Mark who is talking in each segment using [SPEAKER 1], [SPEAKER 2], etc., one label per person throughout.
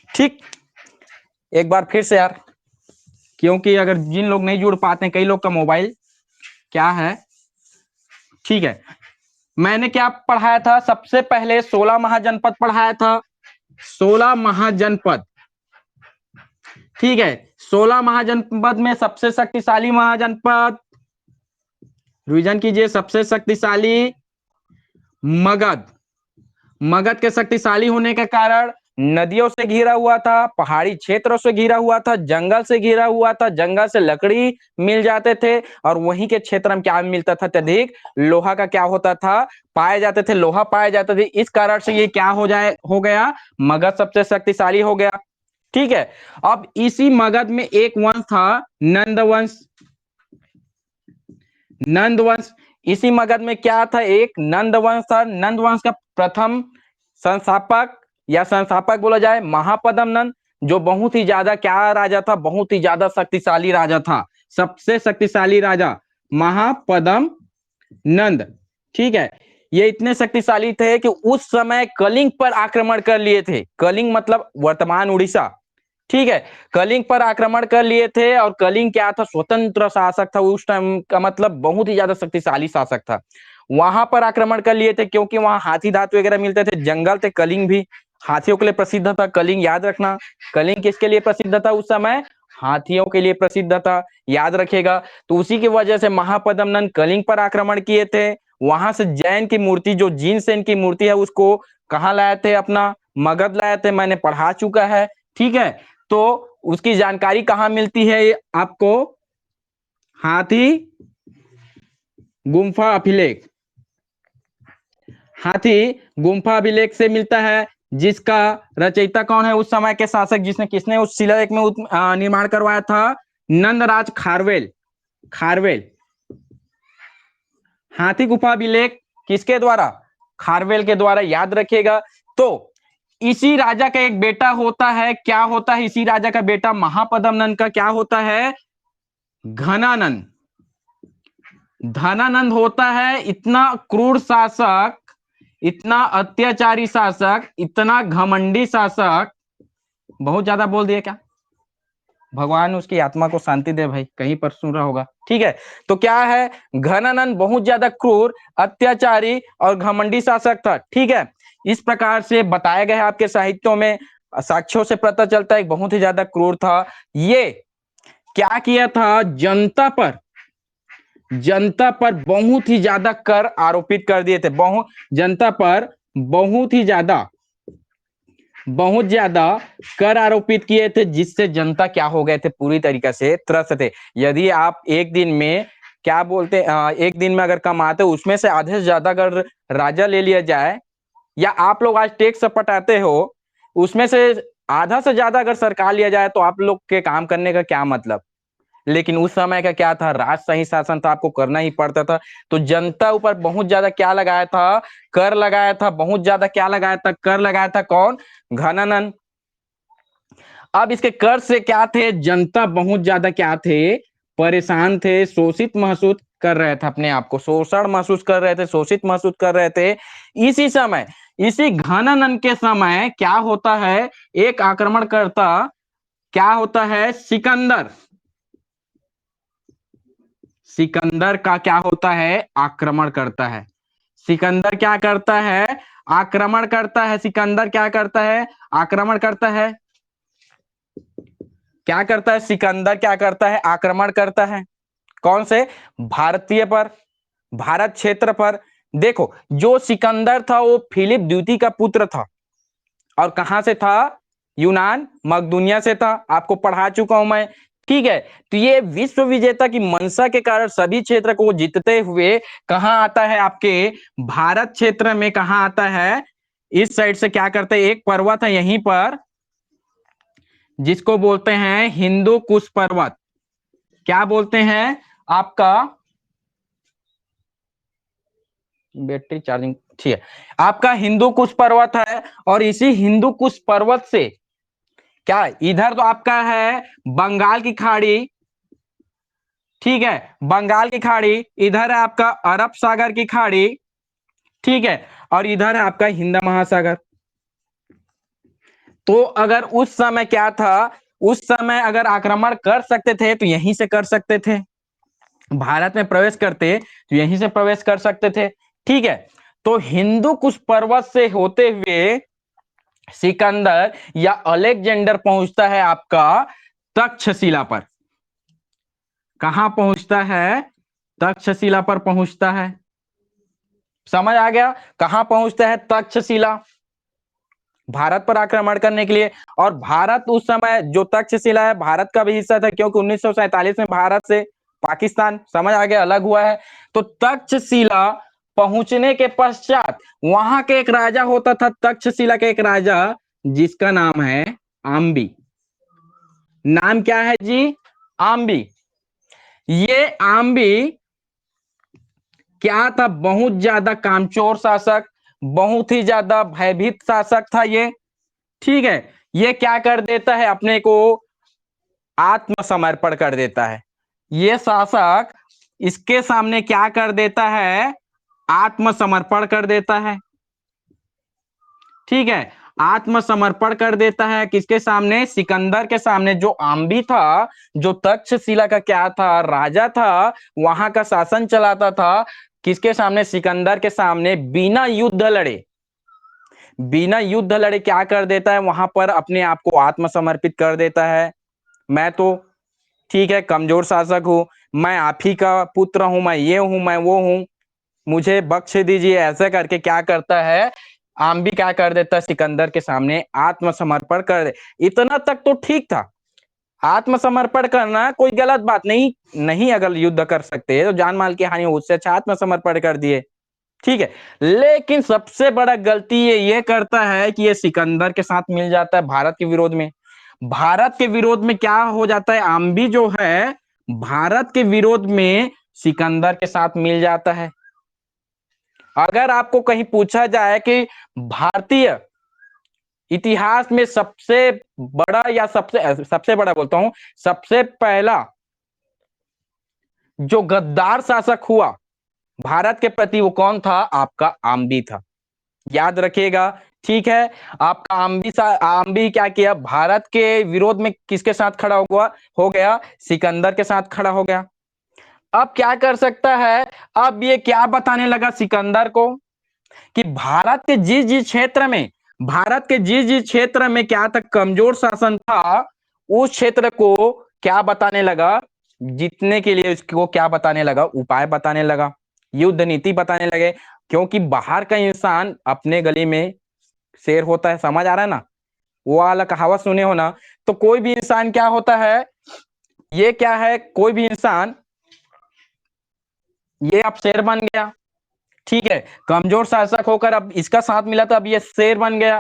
[SPEAKER 1] ठीक, एक बार फिर से यार, क्योंकि अगर जिन लोग नहीं जुड़ पाते हैं, कई लोग का मोबाइल क्या है, ठीक है। मैंने क्या पढ़ाया था, सबसे पहले 16 महाजनपद पढ़ाया था, 16 महाजनपद, ठीक है। 16 महाजनपद में सबसे शक्तिशाली महाजनपद, रिवीजन कीजिए, सबसे शक्तिशाली मगध। मगध के शक्तिशाली होने के कारण नदियों से घिरा हुआ था, पहाड़ी क्षेत्रों से घिरा हुआ था, जंगल से घिरा हुआ था, जंगल से लकड़ी मिल जाते थे, और वहीं के क्षेत्र में क्या मिलता था, अत्यधिक लोहा का क्या होता था, पाए जाते थे, लोहा पाए जाते थे। इस कारण से ये क्या हो गया, मगध सबसे शक्तिशाली हो गया, ठीक है। अब इसी मगध में एक वंश था नंदवंश। नंदवंश, इसी मगध में क्या था, एक नंदवंश था। नंदवंश का प्रथम संस्थापक या संस्थापक बोला जाए महापद्म नंद, जो बहुत ही ज्यादा क्या राजा था, बहुत ही ज्यादा शक्तिशाली राजा था, सबसे शक्तिशाली राजा महापद्म नंद, ठीक है। ये इतने शक्तिशाली थे कि उस समय कलिंग पर आक्रमण कर लिए थे। कलिंग मतलब वर्तमान उड़ीसा, ठीक है। कलिंग पर आक्रमण कर लिए थे, और कलिंग क्या था, स्वतंत्र शासक था उस टाइम का, मतलब बहुत ही ज्यादा शक्तिशाली शासक था। वहां पर आक्रमण कर लिए थे क्योंकि वहां हाथी दांत वगैरह मिलते थे, जंगल थे। कलिंग भी हाथियों के लिए प्रसिद्ध था। कलिंग याद रखना, कलिंग किसके लिए प्रसिद्ध था उस समय, हाथियों के लिए प्रसिद्ध था, याद रखेगा। तो उसी की वजह से महापद्म नंद कलिंग पर आक्रमण किए थे। वहां से जैन की मूर्ति, जो जिनसेन की मूर्ति है, उसको कहाँ लाए थे, अपना मगध लाए थे, मैंने पढ़ा चुका है, ठीक है। तो उसकी जानकारी कहां मिलती है आपको, हाथी गुम्फा अभिलेख, हाथी गुम्फा अभिलेख से मिलता है, जिसका रचयिता कौन है उस समय के शासक, जिसने किसने उस शिलालेख में निर्माण करवाया था, नंदराज खारवेल। खारवेल, हाथी गुफा अभिलेख किसके द्वारा, खारवेल के द्वारा, याद रखिएगा। तो इसी राजा का एक बेटा होता है, क्या होता है, इसी राजा का बेटा महापद्म नंद का क्या होता है, घनानंद। धनानंद होता है इतना क्रूर शासक, इतना अत्याचारी शासक, इतना घमंडी शासक, बहुत ज्यादा बोल दिया क्या, भगवान उसकी आत्मा को शांति दे भाई, कहीं पर सुन रहा होगा, ठीक है। तो क्या है, घनानंद बहुत ज्यादा क्रूर, अत्याचारी और घमंडी शासक था, ठीक है। इस प्रकार से बताया गया है आपके साहित्यों में, साक्ष्यों से पता चलता है बहुत ही ज्यादा क्रूर था। ये क्या किया था, जनता पर बहुत ही ज्यादा कर आरोपित कर दिए थे, जनता पर बहुत ज्यादा कर आरोपित किए थे, जिससे जनता क्या हो गए थे, पूरी तरीके से त्रस्त थे। यदि आप एक दिन में क्या बोलते, एक दिन में अगर कमाते, उसमें से आधे से ज्यादा अगर राजा ले लिया जाए, या आप लोग आज टैक्स पटाते हो, उसमें से आधा से ज्यादा अगर सरकार लिया जाए, तो आप लोग के काम करने का क्या मतलब। लेकिन उस समय का क्या था, राजशाही शासन था, आपको करना ही पड़ता था। तो जनता ऊपर बहुत ज्यादा क्या लगाया था, कर लगाया था, बहुत ज्यादा क्या लगाया था, कर लगाया था, कौन, घनानंद। अब इसके कर से क्या थे, जनता बहुत ज्यादा क्या थे, परेशान थे, शोषित महसूस कर रहे थे, अपने आप को शोषण महसूस कर रहे थे, शोषित महसूस कर रहे थे। इसी समय, इसी घनानंद के समय क्या होता है, एक आक्रमणकर्ता क्या होता है, सिकंदर। सिकंदर का क्या होता है, आक्रमण करता है। सिकंदर क्या करता है, आक्रमण करता है। सिकंदर क्या करता है, आक्रमण करता है। क्या करता है सिकंदर, क्या करता है, आक्रमण करता है, कौन से, भारतीय पर, भारत क्षेत्र पर। देखो, जो सिकंदर था वो फिलिप द्वितीय का पुत्र था, और कहां से था, यूनान मकदूनिया से था, आपको पढ़ा चुका हूं मैं, ठीक है। तो ये विश्व विजेता की मंशा के कारण सभी क्षेत्र को जीतते हुए कहां आता है, आपके भारत क्षेत्र में कहां आता है, इस साइड से क्या करते हैं, एक पर्वत है यहीं पर, जिसको बोलते हैं हिंदू कुश पर्वत। क्या बोलते हैं आपका, बैटरी चार्जिंग, ठीक है, आपका हिंदू कुश पर्वत है। और इसी हिंदू कुश पर्वत से क्या, इधर तो आपका है बंगाल की खाड़ी, ठीक है, बंगाल की खाड़ी, इधर है आपका अरब सागर की खाड़ी, ठीक है, और इधर है आपका हिंद महासागर। तो अगर उस समय क्या था, उस समय अगर आक्रमण कर सकते थे तो यहीं से कर सकते थे, भारत में प्रवेश करते तो यहीं से प्रवेश कर सकते थे। ठीक है, तो हिंदू कुश पर्वत से होते हुए सिकंदर या अलेक्जेंडर पहुंचता है आपका तक्षशिला पर। कहां पहुंचता है? तक्षशिला पर पहुंचता है। समझ आ गया? कहां पहुंचता है? तक्षशिला, भारत पर आक्रमण करने के लिए। और भारत उस समय जो तक्षशिला है भारत का भी हिस्सा था, क्योंकि 1947 में भारत से पाकिस्तान, समझ आ गया, अलग हुआ है। तो तक्षशिला पहुंचने के पश्चात वहां के एक राजा होता था, तक्षशिला के एक राजा जिसका नाम है आम्बी। नाम क्या है जी? आम्बी। ये आम्बी क्या था? बहुत ज्यादा कामचोर शासक, बहुत ही ज्यादा भयभीत शासक था ये। ठीक है, ये क्या कर देता है? अपने को आत्मसमर्पण कर देता है। ये शासक इसके सामने क्या कर देता है? आत्मसमर्पण कर देता है। ठीक है, आत्मसमर्पण कर देता है किसके सामने? सिकंदर के सामने। जो आम्बी था, जो तक्षशिला का क्या था? राजा था, वहां का शासन चलाता था। किसके सामने? सिकंदर के सामने। बिना युद्ध लड़े, बिना युद्ध लड़े क्या कर देता है? वहां पर अपने आप को आत्मसमर्पित कर देता है। मैं तो ठीक है कमजोर शासक हूं, मैं आप ही का पुत्र हूं, मैं ये हूं, मैं वो हूं, मुझे बख्श दीजिए, ऐसे करके क्या करता है? आम्बी क्या कर देता है? सिकंदर के सामने आत्मसमर्पण कर दे। इतना तक तो ठीक था, आत्मसमर्पण करना कोई गलत बात नहीं, नहीं अगर युद्ध कर सकते तो जान माल की हानि हो, उससे अच्छा आत्मसमर्पण कर दिए। ठीक है, लेकिन सबसे बड़ा गलती ये करता है कि ये सिकंदर के साथ मिल जाता है भारत के विरोध में। भारत के विरोध में क्या हो जाता है? आम्बी जो है भारत के विरोध में सिकंदर के साथ मिल जाता है। अगर आपको कहीं पूछा जाए कि भारतीय इतिहास में सबसे बड़ा, या सबसे सबसे बड़ा बोलता हूं, सबसे पहला जो गद्दार शासक हुआ भारत के प्रति, वो कौन था? आपका आम्बी था। याद रखिएगा। ठीक है, आपका आम्बी क्या किया? भारत के विरोध में किसके साथ खड़ा हो गया? सिकंदर के साथ खड़ा हो गया। अब क्या कर सकता है? अब ये क्या बताने लगा सिकंदर को कि भारत के जिस जिस क्षेत्र में, भारत के जिस जिस क्षेत्र में क्या था? कमजोर शासन था, उस क्षेत्र को क्या बताने लगा? जीतने के लिए उसको क्या बताने लगा? उपाय बताने लगा, युद्ध नीति बताने लगे। क्योंकि बाहर का इंसान अपने गली में शेर होता है, समझ आ रहा है ना? वो वाला कहावत सुने हो ना? तो कोई भी इंसान क्या होता है? ये क्या है? कोई भी इंसान, ये अब शेर बन गया। ठीक है, कमजोर शासक होकर अब इसका साथ मिला तो अब ये शेर बन गया।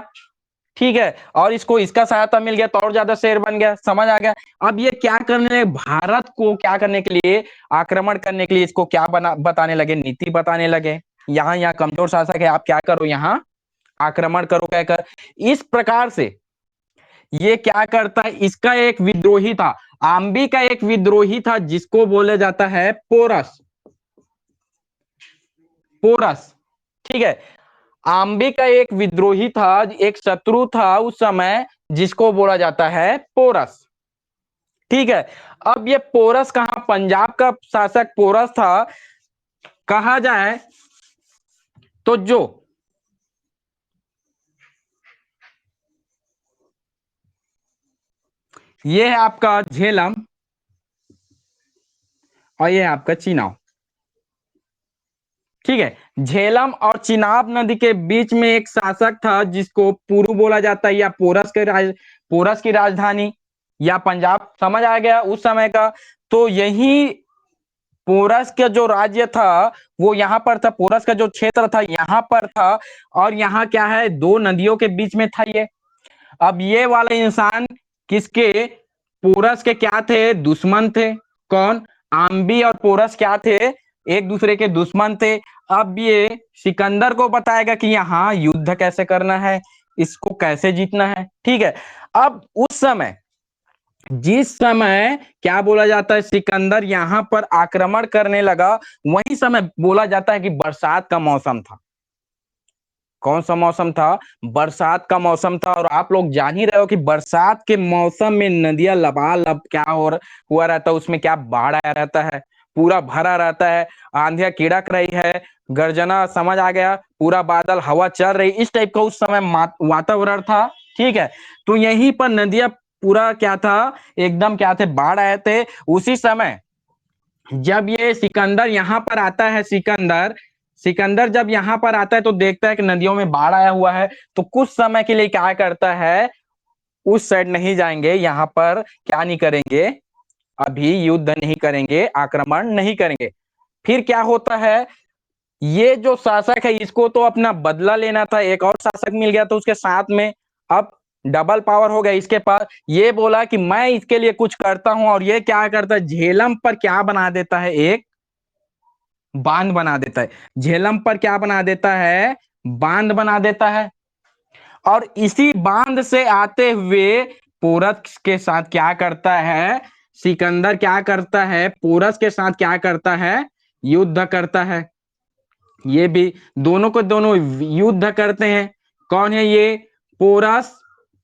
[SPEAKER 1] ठीक है, और इसको इसका सहायता मिल गया तो और ज्यादा शेर बन गया। समझ आ गया? अब ये क्या करने लगे? भारत को क्या करने के लिए? आक्रमण करने के लिए इसको क्या बताने लगे? नीति बताने लगे। यहाँ कमजोर शासक है, आप क्या करो? यहाँ आक्रमण करो कहकर। इस प्रकार से ये क्या करता है? इसका एक विद्रोही था, आम्बी का एक विद्रोही था, जिसको बोला जाता है पोरस। पोरस, ठीक है, आम्बी का एक विद्रोही था, एक शत्रु था उस समय, जिसको बोला जाता है पोरस। ठीक है, अब ये पोरस कहां? पंजाब का शासक पोरस था। कहा जाए तो जो ये है आपका झेलम और ये है आपका चिनाब। ठीक है, झेलम और चिनाब नदी के बीच में एक शासक था, जिसको पुरु बोला जाता है, या पोरस की राजधानी, या पंजाब। समझ आ गया उस समय का? तो यही पोरस का जो राज्य था वो यहाँ पर था, पोरस का जो क्षेत्र था यहाँ पर था। और यहाँ क्या है? दो नदियों के बीच में था ये। अब ये वाले इंसान किसके? पोरस के क्या थे? दुश्मन थे। कौन? आम्बी और पोरस क्या थे? एक दूसरे के दुश्मन थे। अब ये सिकंदर को बताएगा कि यहाँ युद्ध कैसे करना है, इसको कैसे जीतना है। ठीक है, अब उस समय, जिस समय क्या बोला जाता है? सिकंदर यहाँ पर आक्रमण करने लगा, वही समय बोला जाता है कि बरसात का मौसम था। कौन सा मौसम था? बरसात का मौसम था। और आप लोग जान ही रहे हो कि बरसात के मौसम में नदियां लबालब क्या हुआ रहता है, उसमें क्या बाढ़ आया रहता है, पूरा भरा रहता है, आंधियां किड़क रही है, गर्जना समझ आ गया, पूरा बादल हवा चल रही, इस टाइप का उस समय वातावरण था। ठीक है, तो यहीं पर नदियां पूरा क्या था, एकदम क्या थे, बाढ़ आए थे। उसी समय जब ये सिकंदर यहाँ पर आता है, सिकंदर जब यहाँ पर आता है तो देखता है कि नदियों में बाढ़ आया हुआ है, तो कुछ समय के लिए क्या करता है, उस साइड नहीं जाएंगे, यहाँ पर क्या नहीं करेंगे, अभी युद्ध नहीं करेंगे, आक्रमण नहीं करेंगे। फिर क्या होता है, ये जो शासक है इसको तो अपना बदला लेना था, एक और शासक मिल गया तो उसके साथ में अब डबल पावर हो गया इसके पास। ये बोला कि मैं इसके लिए कुछ करता हूं, और ये क्या करता है, झेलम पर क्या बना देता है, एक बांध बना देता है। झेलम पर क्या बना देता है, बांध बना देता है। और इसी बांध से आते हुए पोरस के साथ क्या करता है, सिकंदर क्या करता है, पोरस के साथ क्या करता है, युद्ध करता है। ये भी दोनों को दोनों युद्ध करते हैं। कौन है ये, पोरस,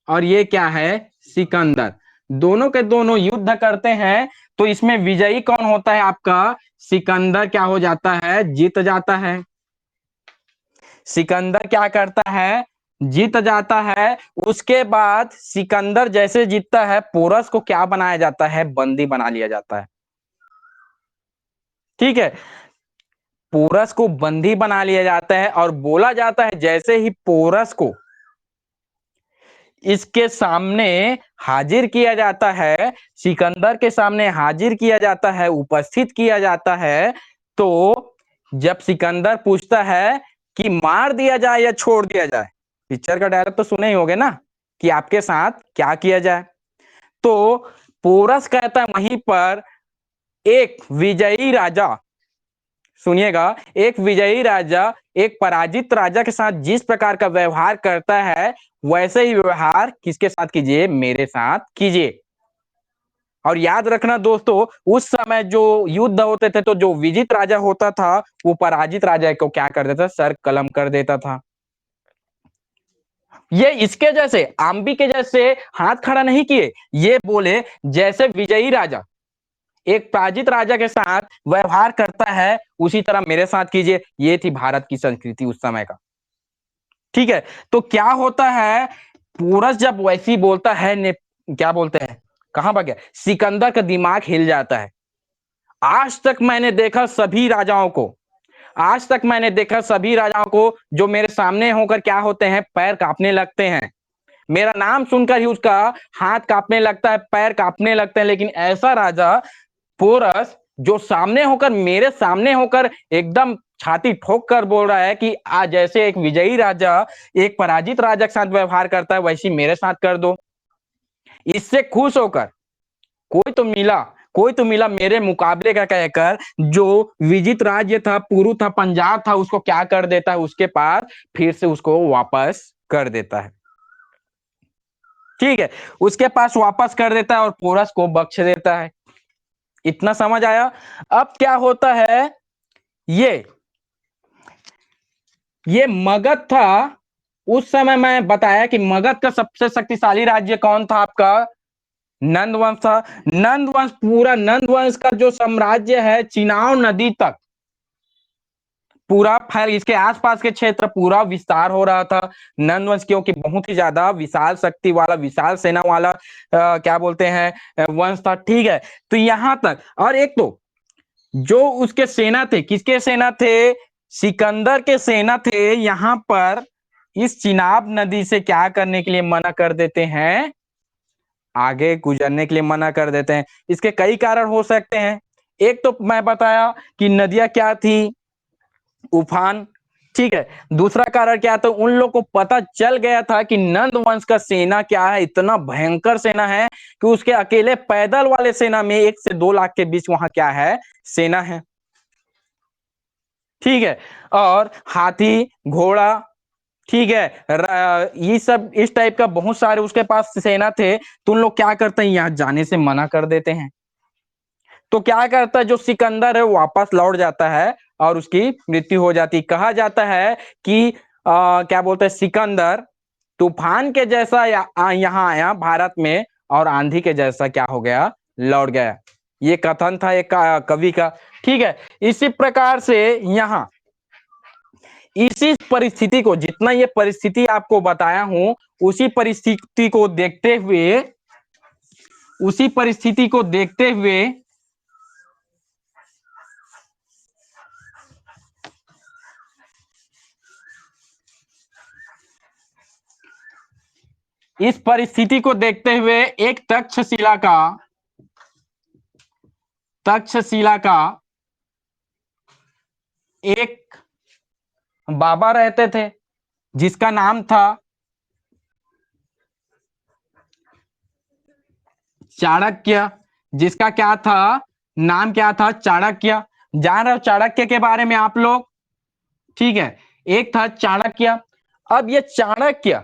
[SPEAKER 1] और ये क्या है, सिकंदर। दोनों के दोनों युद्ध करते हैं। तो इसमें विजयी कौन होता है आपका, सिकंदर क्या हो जाता है, जीत जाता है। सिकंदर क्या करता है, जीत जाता है। उसके बाद सिकंदर जैसे जीतता है, पोरस को क्या बनाया जाता है, बंदी बना लिया जाता है। ठीक है, पोरस को बंदी बना लिया जाता है, और बोला जाता है जैसे ही पोरस को इसके सामने हाजिर किया जाता है, सिकंदर के सामने हाजिर किया जाता है, उपस्थित किया जाता है, तो जब सिकंदर पूछता है कि मार दिया जाए या छोड़ दिया जाए, पिक्चर का डायलॉग तो सुने ही होंगे ना, कि आपके साथ क्या किया जाए, तो पोरस कहता है वहीं पर, एक विजयी राजा, सुनिएगा, एक विजयी राजा एक पराजित राजा के साथ जिस प्रकार का व्यवहार करता है, वैसे ही व्यवहार किसके साथ कीजिए, मेरे साथ कीजिए। और याद रखना दोस्तों, उस समय जो युद्ध होते थे, तो जो विजित राजा होता था वो पराजित राजा को क्या कर देता, सर कलम कर देता था। ये इसके जैसे आम्बी के जैसे हाथ खड़ा नहीं किए, ये बोले जैसे विजयी राजा एक पराजित राजा के साथ व्यवहार करता है, उसी तरह मेरे साथ कीजिए। ये थी भारत की संस्कृति उस समय का। ठीक है, तो क्या होता है, पोरस जब वैसी बोलता है ने, क्या बोलते हैं, कहां भाग गया, सिकंदर का दिमाग हिल जाता है। आज तक मैंने देखा सभी राजाओं को, आज तक मैंने देखा सभी राजाओं को जो मेरे सामने होकर क्या होते हैं, पैर कांपने लगते हैं, मेरा नाम सुनकर ही उसका हाथ कांपने लगता है, पैर कांपने लगते हैं। लेकिन ऐसा राजा पोरस जो सामने होकर, मेरे सामने होकर एकदम छाती ठोक कर बोल रहा है कि आज जैसे एक विजयी राजा एक पराजित राजा के साथ व्यवहार करता है, वैसी मेरे साथ कर दो। इससे खुश होकर कोई तो मिला मेरे मुकाबले का कहकर, जो विजित राज्य था, पुरु था, पंजाब था, उसको क्या कर देता है, उसके पास फिर से उसको वापस कर देता है। ठीक है, उसके पास वापस कर देता है और पोरस को बख्श देता है। इतना समझ आया। अब क्या होता है, ये मगध था। उस समय मैं बताया कि मगध का सबसे शक्तिशाली राज्य कौन था आपका, नंदवंश था। नंदवंश, पूरा नंदवंश का जो साम्राज्य है, चिनाव नदी तक पूरा फैल, इसके आसपास के क्षेत्र पूरा विस्तार हो रहा था। नंदवंश क्योंकि बहुत ही ज्यादा विशाल शक्ति वाला, विशाल सेना वाला क्या बोलते हैं, वंश था। ठीक है, तो यहां तक। और एक तो जो उसके सेना थे, किसके सेना थे, सिकंदर के सेना थे, यहां पर इस चिनाब नदी से क्या करने के लिए मना कर देते हैं, आगे गुजरने के लिए मना कर देते हैं। इसके कई कारण हो सकते हैं। एक तो मैं बताया कि नदियां क्या थी, उफान। ठीक है, दूसरा कारण क्या था, उन लोग को पता चल गया था कि नंद वंश का सेना क्या है, इतना भयंकर सेना है कि उसके अकेले पैदल वाले सेना में 1 से 2 लाख के बीच वहां क्या है, सेना है। ठीक है, और हाथी, घोड़ा, ठीक है, ये सब इस टाइप का बहुत सारे उसके पास सेना थे। तो उन लोग क्या करते हैं, यहाँ जाने से मना कर देते हैं। तो क्या करता है, जो सिकंदर है वो वापस लौट जाता है और उसकी मृत्यु हो जाती है। कहा जाता है कि क्या बोलते हैं, सिकंदर तूफान के जैसा यहाँ आया भारत में और आंधी के जैसा क्या हो गया, लौट गया। ये कथन था एक कवि का। ठीक है, इसी प्रकार से यहाँ इसी परिस्थिति को, जितना ये परिस्थिति आपको बताया हूं, उसी परिस्थिति को देखते हुए, उसी परिस्थिति को देखते हुए इस परिस्थिति को देखते हुए एक तक्षशिला का एक बाबा रहते थे जिसका नाम था चाणक्य। जिसका क्या था, नाम क्या था, चाणक्य। जान रहे हो चाणक्य के बारे में आप लोग? ठीक है, एक था चाणक्य। अब ये चाणक्य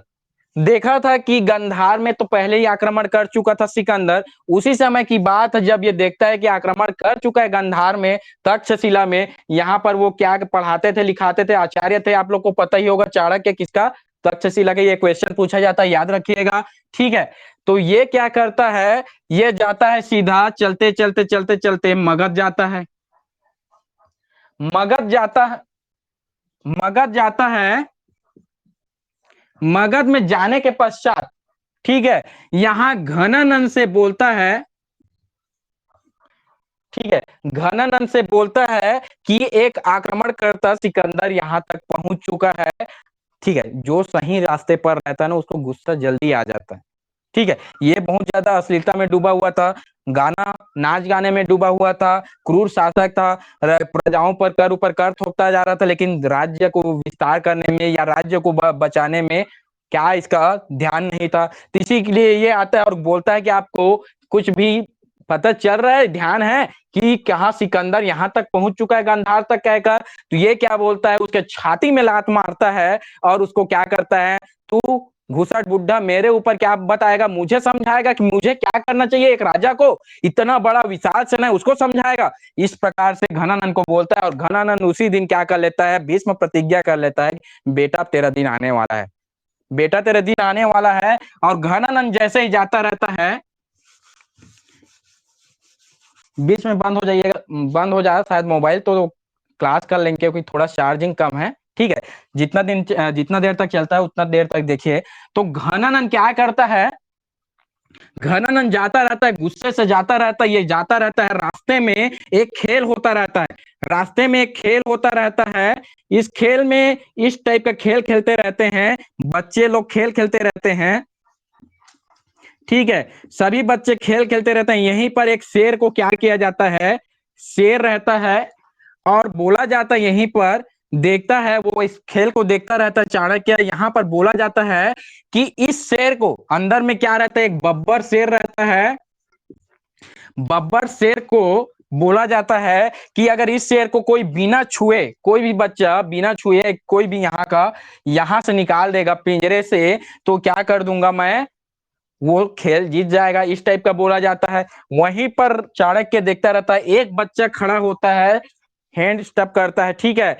[SPEAKER 1] देखा था कि गंधार में तो पहले ही आक्रमण कर चुका था सिकंदर। उसी समय की बात है जब ये देखता है कि आक्रमण कर चुका है गंधार में, तक्षशिला में। यहाँ पर वो क्या पढ़ाते थे, लिखाते थे, आचार्य थे। आप लोग को पता ही होगा चाणक्य किसका, तक्षशिला का। ये क्वेश्चन पूछा जाता है, याद रखिएगा। ठीक है, तो ये क्या करता है, ये जाता है सीधा, चलते चलते चलते चलते मगध जाता है। मगध जाता है, मगध जाता है। मगध में जाने के पश्चात, ठीक है, यहां घनानंद से बोलता है। ठीक है, घनानंद से बोलता है कि एक आक्रमणकर्ता सिकंदर यहां तक पहुंच चुका है। ठीक है, जो सही रास्ते पर रहता है ना, उसको गुस्सा जल्दी आ जाता है। ठीक है, ये बहुत ज्यादा अश्लीलता में डूबा हुआ था, गाना नाच गाने में डूबा हुआ था, क्रूर शासक था, प्रजाओं पर कर ऊपर कर थोपता जा रहा था, लेकिन राज्य को विस्तार करने में या राज्य को बचाने में क्या इसका ध्यान नहीं था। तो इसी के लिए ये आता है और बोलता है कि आपको कुछ भी पता चल रहा है, ध्यान है कि कहाँ सिकंदर यहाँ तक पहुंच चुका है, गांधार तक कहकर। तो ये क्या बोलता है, उसके छाती में लात मारता है और उसको क्या करता है, तू घुसट बुढ़ा मेरे ऊपर क्या बताएगा, मुझे समझाएगा कि मुझे क्या करना चाहिए, एक राजा को, इतना बड़ा विशाल सेना है, उसको समझाएगा। इस प्रकार से घनानंद को बोलता है और घनानंद उसी दिन क्या कर लेता है, भीष्म प्रतिज्ञा कर लेता है, बेटा तेरा दिन आने वाला है, बेटा तेरा दिन आने वाला है। और घनानंद जैसे ही जाता रहता है, बीच में बंद हो जाइएगा, बंद हो जाए शायद मोबाइल, तो क्लास कर लेंगे क्योंकि थोड़ा चार्जिंग कम है। ठीक है, जितना देर तक चलता है उतना देर तक देखिए। तो घनानंद क्या करता है, घनानंद जाता रहता है, गुस्से से जाता रहता है, ये जाता रहता है। रास्ते में एक खेल होता रहता है, रास्ते में एक खेल होता रहता है। इस खेल में इस टाइप का खेल खेलते रहते हैं बच्चे लोग, खेल खेलते रहते हैं। ठीक है, सभी बच्चे खेल खेलते रहते हैं। यहीं पर एक शेर को क्या किया जाता है, शेर रहता है और बोला जाता है, यहीं पर देखता है, वो इस खेल को देखता रहता है चाणक्य। यहाँ पर बोला जाता है कि इस शेर को अंदर में क्या रहता है, एक बब्बर शेर रहता है। बब्बर शेर को बोला जाता है कि अगर इस शेर को कोई बिना छुए, कोई भी बच्चा बिना छुए कोई भी यहाँ का यहां से निकाल देगा पिंजरे से, तो क्या कर दूंगा मैं, वो खेल जीत जाएगा। इस टाइप का बोला जाता है। वहीं पर चाणक्य देखता रहता है, एक बच्चा खड़ा होता है, हैंड स्टेप करता है, ठीक है,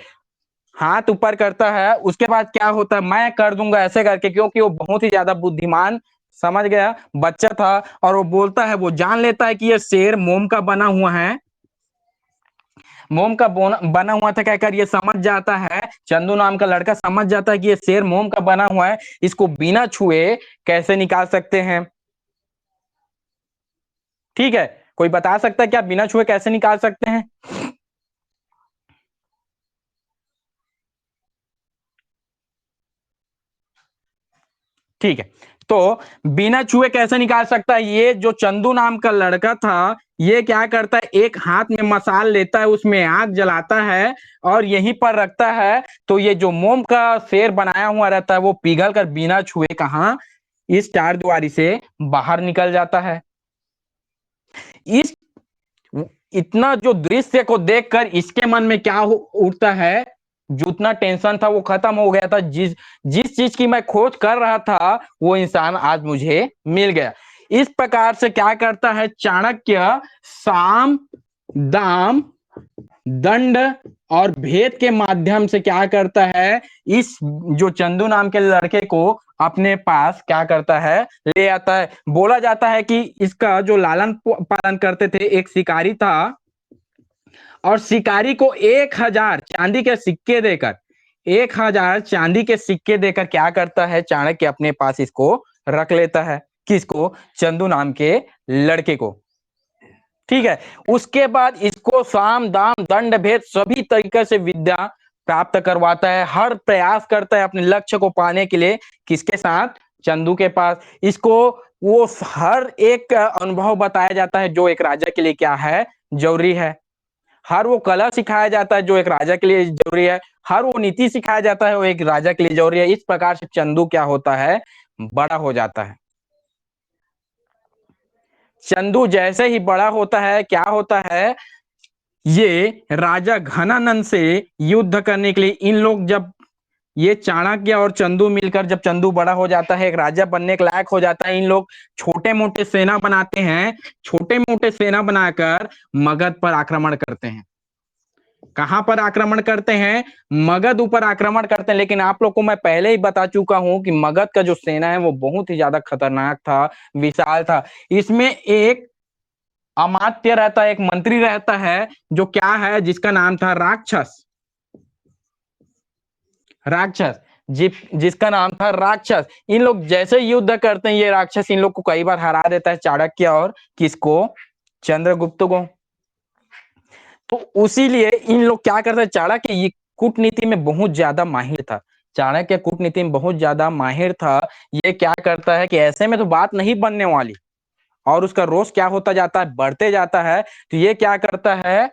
[SPEAKER 1] हाथ ऊपर करता है। उसके बाद क्या होता है, मैं कर दूंगा ऐसे करके, क्योंकि वो बहुत ही ज्यादा बुद्धिमान समझ गया बच्चा था। और वो बोलता है, वो जान लेता है कि ये शेर मोम का बना हुआ है, मोम का बना हुआ था कहकर ये समझ जाता है, चंदू नाम का लड़का समझ जाता है कि ये शेर मोम का बना हुआ है, इसको बिना छुए कैसे निकाल सकते हैं। ठीक है, कोई बता सकता है क्या बिना छुए कैसे निकाल सकते हैं? ठीक है, तो बिना छुए कैसे निकाल सकता है, ये जो चंदू नाम का लड़का था, ये क्या करता है, एक हाथ में मसाल लेता है, उसमें आग जलाता है और यहीं पर रखता है। तो ये जो मोम का शेर बनाया हुआ रहता है, वो पिघल कर बिना छुए कहा, इस चार दीवारी से बाहर निकल जाता है। इस इतना जो दृश्य को देखकर इसके मन में क्या उठता है, जो उतना टेंशन था वो खत्म हो गया था। जिस जिस चीज की मैं खोज कर रहा था, वो इंसान आज मुझे मिल गया। इस प्रकार से क्या करता है चाणक्य, साम, दाम, दंड और भेद के माध्यम से क्या करता है, इस जो चंदू नाम के लड़के को अपने पास क्या करता है, ले आता है। बोला जाता है कि इसका जो लालन पालन करते थे एक शिकारी था, और शिकारी को 1000 चांदी के सिक्के देकर, 1000 चांदी के सिक्के देकर क्या करता है, चाणक्य अपने पास इसको रख लेता है। किसको? चंदू नाम के लड़के को। ठीक है, उसके बाद इसको साम दाम दंड भेद सभी तरीके से विद्या प्राप्त करवाता है, हर प्रयास करता है अपने लक्ष्य को पाने के लिए। किसके साथ? चंदू के पास। इसको वो हर एक अनुभव बताया जाता है जो एक राजा के लिए क्या है, जरूरी है। हर वो कला सिखाया जाता है जो एक राजा के लिए जरूरी है, हर वो नीति सिखाया जाता है वो एक राजा के लिए जरूरी है। इस प्रकार से चंदू क्या होता है, बड़ा हो जाता है। चंदू जैसे ही बड़ा होता है क्या होता है, ये राजा घनानंद से युद्ध करने के लिए इन लोग, जब ये चाणक्य और चंदू मिलकर, जब चंदू बड़ा हो जाता है, एक राजा बनने के लायक हो जाता है, इन लोग छोटे मोटे सेना बनाते हैं। छोटे मोटे सेना बनाकर मगध पर आक्रमण करते हैं। कहां पर आक्रमण करते हैं? मगध ऊपर आक्रमण करते हैं। लेकिन आप लोग को मैं पहले ही बता चुका हूं कि मगध का जो सेना है वो बहुत ही ज्यादा खतरनाक था, विशाल था। इसमें एक अमात्य रहता है, एक मंत्री रहता है, जो क्या है, जिसका नाम था राक्षस। राक्षस जिसका नाम था राक्षस। इन लोग जैसे युद्ध करते हैं, ये राक्षस इन लोग को कई बार हरा देता है, चाणक्य और किसको? चंद्रगुप्त को। तो उसीलिए इन लोग क्या करते हैं, चाणक्य ये कूटनीति में बहुत ज्यादा माहिर था। चाणक्य कूटनीति में बहुत ज्यादा माहिर था। ये क्या करता है कि ऐसे में तो बात नहीं बनने वाली, और उसका रोष क्या होता जाता है, बढ़ते जाता है। तो ये क्या करता है,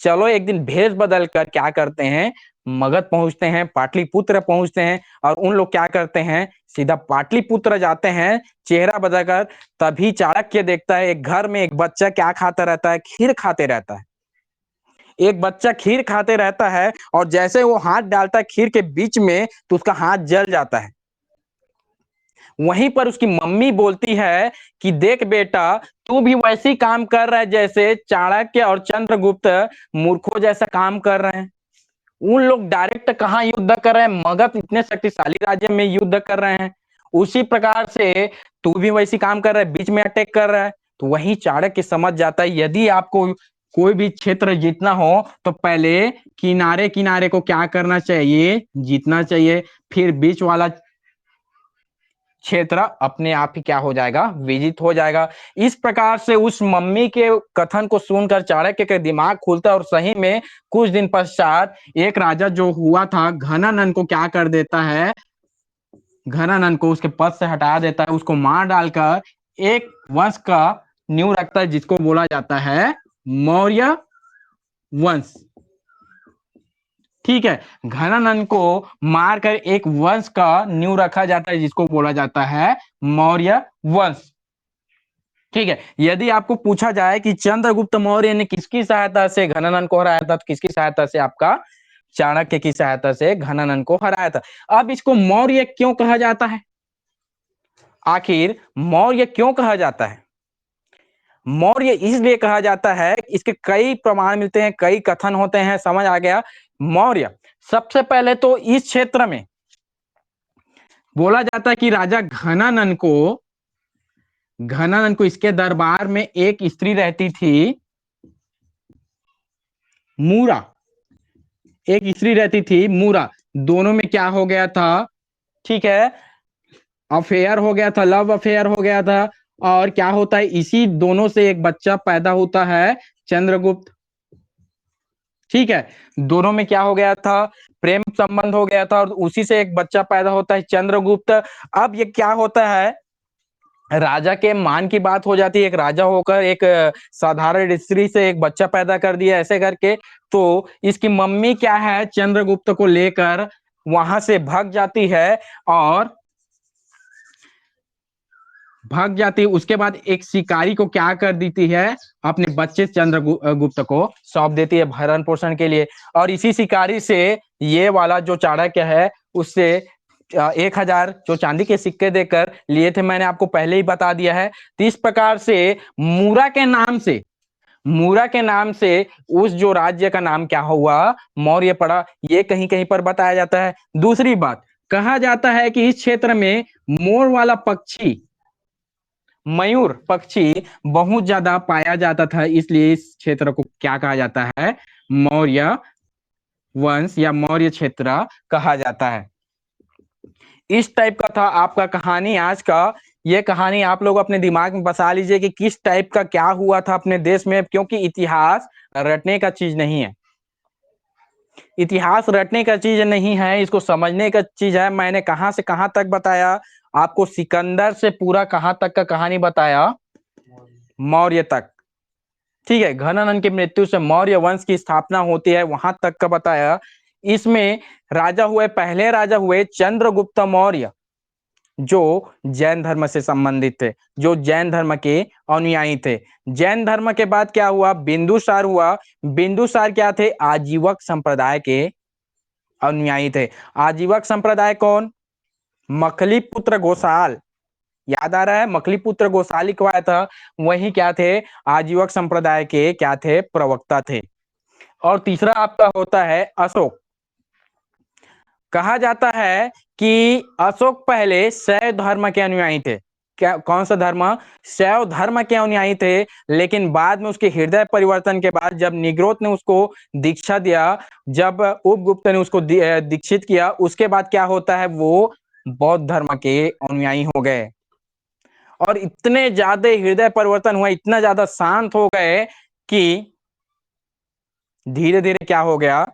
[SPEAKER 1] चलो एक दिन भेष बदल कर क्या करते हैं, मगध पहुंचते हैं, पाटलिपुत्र पहुंचते हैं, और उन लोग क्या करते हैं, सीधा पाटलिपुत्र जाते हैं चेहरा बदलकर। तभी चाणक्य देखता है एक घर में एक बच्चा क्या खाता रहता है, खीर खाते रहता है। एक बच्चा खीर खाते रहता है, और जैसे वो हाथ डालता है खीर के बीच में, तो उसका हाथ जल जाता है। वहीं पर उसकी मम्मी बोलती है कि देख बेटा, तू भी वैसे ही काम कर रहा है जैसे चाणक्य और चंद्रगुप्त मूर्खों जैसा काम कर रहे हैं। उन लोग डायरेक्ट कहाँ युद्ध कर रहे हैं, मगध इतने शक्तिशाली राज्य में युद्ध कर रहे हैं। उसी प्रकार से तू भी वैसी काम कर रहा है, बीच में अटैक कर रहा है। तो वही चाणक्य समझ जाता है, यदि आपको कोई भी क्षेत्र जीतना हो तो पहले किनारे किनारे को क्या करना चाहिए, जीतना चाहिए। फिर बीच वाला क्षेत्र अपने आप ही क्या हो जाएगा, विजित हो जाएगा। इस प्रकार से उस मम्मी के कथन को सुनकर चाणक्य के दिमाग खुलता है, और सही में कुछ दिन पश्चात एक राजा जो हुआ था घनानंद को क्या कर देता है, घनानंद को उसके पद से हटा देता है, उसको मार डालकर एक वंश का नींव रखता है, जिसको बोला जाता है मौर्य वंश। ठीक है, घनानंद को मारकर एक वंश का नींव रखा जाता है, जिसको बोला जाता है मौर्य वंश। ठीक है, यदि आपको पूछा जाए कि चंद्रगुप्त मौर्य ने किसकी सहायता से घनानंद को हराया था, तो किसकी सहायता से? आपका चाणक्य की सहायता से घनानंद को हराया था। अब इसको मौर्य क्यों कहा जाता है? आखिर मौर्य क्यों कहा जाता है? मौर्य इसलिए कहा जाता है, इसके कई प्रमाण मिलते हैं, कई कथन होते हैं, समझ आ गया। मौर्य सबसे पहले तो इस क्षेत्र में बोला जाता है कि राजा घनानंद को इसके दरबार में एक स्त्री रहती थी, मूरा। एक स्त्री रहती थी मूरा। दोनों में क्या हो गया था, ठीक है, अफेयर हो गया था, लव अफेयर हो गया था। और क्या होता है, इसी दोनों से एक बच्चा पैदा होता है, चंद्रगुप्त। ठीक है, दोनों में क्या हो गया था, प्रेम संबंध हो गया था, और उसी से एक बच्चा पैदा होता है, चंद्रगुप्त। अब ये क्या होता है, राजा के मान की बात हो जाती है, एक राजा होकर एक साधारण स्त्री से एक बच्चा पैदा कर दिया ऐसे करके। तो इसकी मम्मी क्या है, चंद्रगुप्त को लेकर वहां से भाग जाती है, और भाग जाती है। उसके बाद एक शिकारी को क्या कर देती है, अपने बच्चे चंद्रगुप्त को सौंप देती है भरण पोषण के लिए। और इसी शिकारी से ये वाला जो चाणक्य है, उससे 1000 जो चांदी के सिक्के देकर लिए थे, मैंने आपको पहले ही बता दिया है। तो इस प्रकार से मूरा के नाम से मूरा के नाम से उस जो राज्य का नाम क्या हुआ, मौर्य पड़ा, ये कहीं कहीं पर बताया जाता है। दूसरी बात, कहा जाता है कि इस क्षेत्र में मोर वाला पक्षी, मयूर पक्षी बहुत ज्यादा पाया जाता था, इसलिए इस क्षेत्र को क्या कहा जाता है, मौर्य वंश या मौर्य क्षेत्र कहा जाता है। इस टाइप का था आपका कहानी आज का। ये कहानी आप लोग अपने दिमाग में बसा लीजिए कि किस टाइप का क्या हुआ था अपने देश में, क्योंकि इतिहास रटने का चीज नहीं है, इतिहास रटने का चीज नहीं है, इसको समझने का चीज है। मैंने कहां से कहां तक बताया आपको, सिकंदर से पूरा कहां तक का कहानी बताया, मौर्य तक, ठीक है। घनानंद की मृत्यु से मौर्य वंश की स्थापना होती है, वहां तक का बताया। इसमें राजा हुए, पहले राजा हुए चंद्रगुप्त मौर्य, जो जैन धर्म से संबंधित थे, जो जैन धर्म के अनुयायी थे। जैन धर्म के बाद क्या हुआ, बिंदुसार हुआ। बिंदुसार क्या थे, आजीवक संप्रदाय के अनुयायी थे। आजीवक संप्रदाय कौन, मखली पुत्र गोसाल, याद आ रहा है, मखली पुत्र गोसाल लिखवाया था, वही क्या थे, आजीवक संप्रदाय के क्या थे, प्रवक्ता थे। और तीसरा आपका होता है अशोक। कहा जाता है कि अशोक पहले शैव धर्म के अनुयायी थे। क्या, कौन सा धर्म, शैव धर्म के अनुयायी थे, लेकिन बाद में उसके हृदय परिवर्तन के बाद जब निग्रोध ने उसको दीक्षा दिया, जब उपगुप्त ने उसको दीक्षित किया, उसके बाद क्या होता है, वो बौद्ध धर्म के अनुयायी हो गए। और इतने ज्यादा हृदय परिवर्तन हुआ, इतना ज्यादा शांत हो गए कि धीरे धीरे क्या हो गया,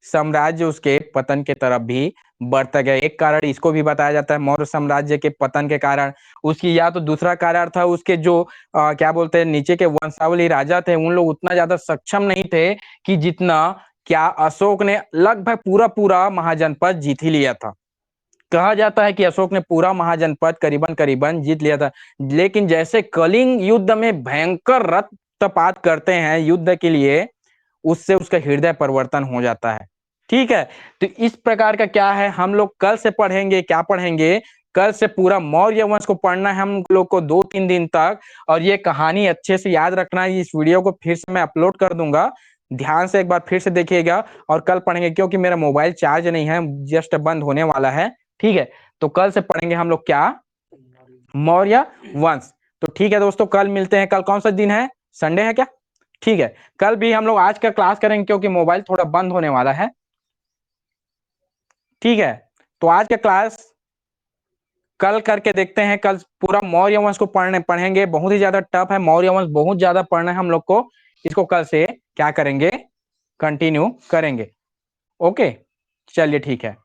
[SPEAKER 1] साम्राज्य उसके पतन के तरफ भी बढ़ता गया। एक कारण इसको भी बताया जाता है, मौर्य साम्राज्य के पतन के कारण उसकी, या तो दूसरा कारण था उसके जो क्या बोलते हैं, नीचे के वंशावली राजा थे, उन लोग उतना ज्यादा सक्षम नहीं थे कि जितना क्या अशोक ने लगभग पूरा पूरा महाजनपद जीत ही लिया था। कहा जाता है कि अशोक ने पूरा महाजनपद करीबन करीबन जीत लिया था, लेकिन जैसे कलिंग युद्ध में भयंकर रक्तपात करते हैं युद्ध के लिए, उससे उसका हृदय परिवर्तन हो जाता है। ठीक है, तो इस प्रकार का क्या है, हम लोग कल से पढ़ेंगे, क्या पढ़ेंगे, कल से पूरा मौर्य वंश को पढ़ना है हम लोग को 2-3 दिन तक। और ये कहानी अच्छे से याद रखना है, इस वीडियो को फिर से मैं अपलोड कर दूंगा, ध्यान से एक बार फिर से देखिएगा और कल पढ़ेंगे, क्योंकि मेरा मोबाइल चार्ज नहीं है, जस्ट बंद होने वाला है। ठीक है, तो कल से पढ़ेंगे हम लोग क्या, मौर्य वंश। तो ठीक है दोस्तों, कल मिलते हैं। कल कौन सा दिन है, संडे है क्या, ठीक है। कल भी हम लोग आज का क्लास करेंगे, क्योंकि मोबाइल थोड़ा बंद होने वाला है। ठीक है, तो आज का क्लास कल करके देखते हैं। कल पूरा मौर्य वंश को पढ़ेंगे, बहुत ही ज्यादा टफ है मौर्य वंश, बहुत ज्यादा पढ़ना है हम लोग को। इसको कल से क्या करेंगे, कंटिन्यू करेंगे। ओके, चलिए ठीक है।